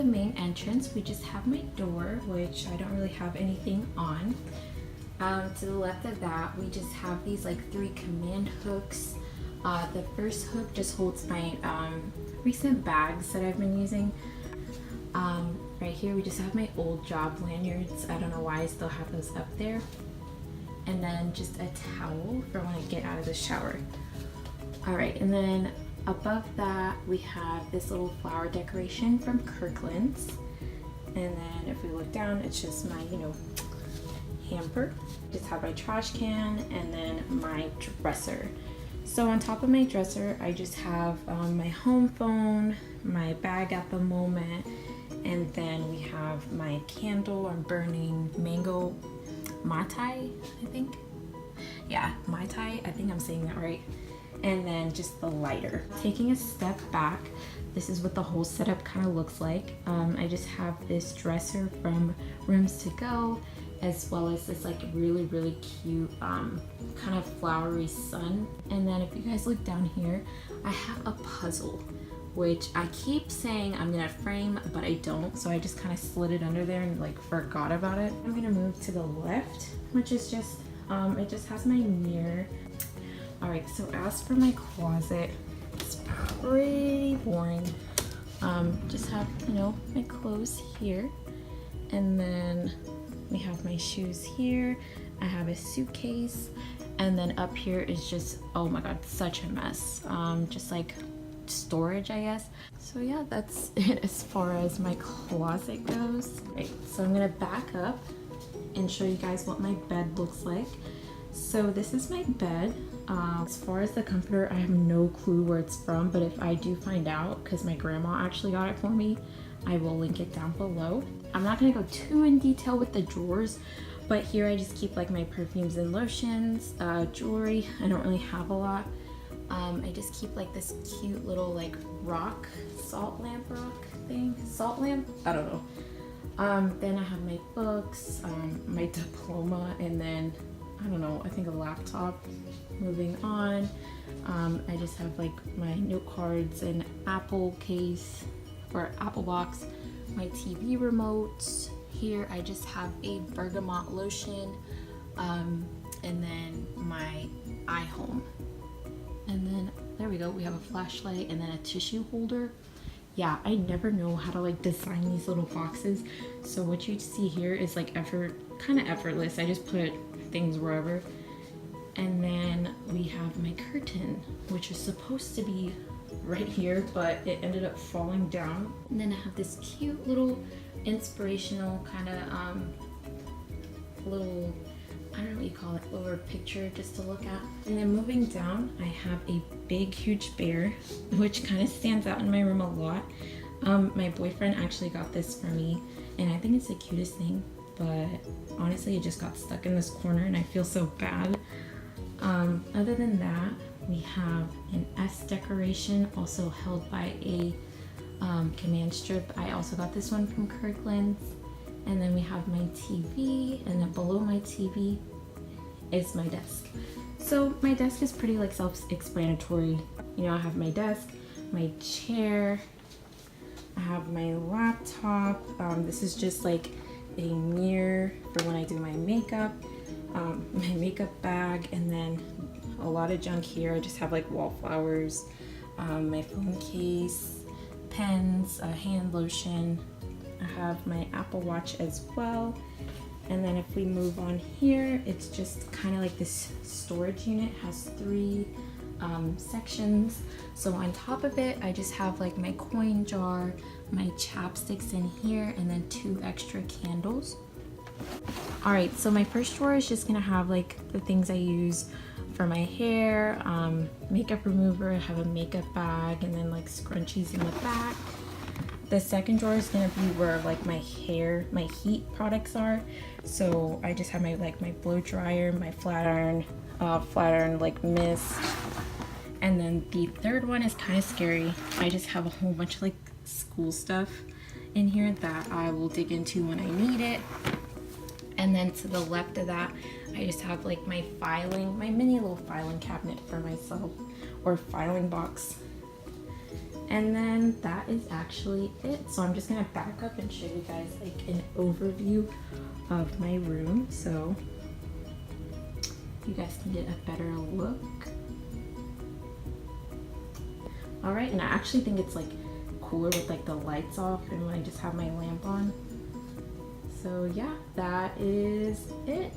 the main entrance, we just have my door, which I don't really have anything on. To the left of that, we just have these like 3 command hooks. The first hook just holds my recent bags that I've been using. Right here, we just have my old job lanyards. I don't know why I still have those up there. And then just a towel for when I get out of the shower. All right, and then above that, we have this little flower decoration from Kirkland's. And then if we look down, it's just my, hamper. Just have my trash can and then my dresser. So on top of my dresser, I just have my home phone, my bag at the moment, and then we have my candle. I'm burning mango Mai Tai, I think. Yeah, Mai Tai, I think I'm saying that right. And then just the lighter. Taking a step back, this is what the whole setup kind of looks like. I just have this dresser from Rooms to Go, as well as this like really cute kind of flowery sun. And then if you guys look down here, I have a puzzle, which I keep saying I'm gonna frame, but I don't. So I just kind of slid it under there and like forgot about it. I'm gonna move to the left, which is just, it just has my mirror. All right, so as for my closet, it's pretty boring. Just have, my clothes here. And then we have my shoes here. I have a suitcase. And then up here is just, oh my God, such a mess. Just like storage, I guess. So yeah, that's it as far as my closet goes. Right, so I'm gonna back up and show you guys what my bed looks like. So this is my bed. As far as the comforter, I have no clue where it's from, but if I do find out, because my grandma actually got it for me, I will link it down below. I'm not gonna go too in detail with the drawers, but here I just keep like my perfumes and lotions, jewelry. I don't really have a lot. I just keep like this cute little like rock, salt lamp rock thing, salt lamp? I don't know. Then I have my books, my diploma, and then I don't know, I think a laptop. Moving on, I just have like my note cards and Apple case or Apple box, my TV remote. Here I just have a bergamot lotion, and then my iHome. And then there we go, we have a flashlight and then a tissue holder. Yeah, I never know how to like design these little boxes. So what you see here is like kind of effortless. I just put things wherever. And then we have my curtain, which is supposed to be right here, but it ended up falling down. And then I have this cute little inspirational kind of little, I don't know what you call it, little picture just to look at. And then moving down, I have a big, huge bear, which kind of stands out in my room a lot. My boyfriend actually got this for me, and I think it's the cutest thing, but honestly, it just got stuck in this corner and I feel so bad. Other than that, we have an S decoration, also held by a command strip. I also got this one from Kirkland's. And then we have my TV, and then below my TV is my desk. So my desk is pretty like self-explanatory. I have my desk, my chair, I have my laptop. This is just like a mirror for when I do my makeup, my makeup bag, and then a lot of junk here. I just have like wallflowers, my phone case, pens, hand lotion. I have my Apple Watch as well. And then if we move on here, it's just kind of like this storage unit. It has 3 sections. So on top of it, I just have like my coin jar, my chapsticks in here, and then 2 extra candles. All right, so my first drawer is just gonna have like the things I use for my hair, makeup remover. I have a makeup bag, and then like scrunchies in the back. The second drawer is gonna be where like my heat products are. So I just have my blow dryer, my flat iron like mist. And then the third one is kind of scary. I just have a whole bunch of like school stuff in here that I will dig into when I need it. And then to the left of that, I just have like my mini little filing cabinet for myself, or filing box. And then that is actually it. So I'm just gonna back up and show you guys like an overview of my room so you guys can get a better look. All right, and I actually think it's like cooler with like the lights off and when I just have my lamp on. So yeah, that is it.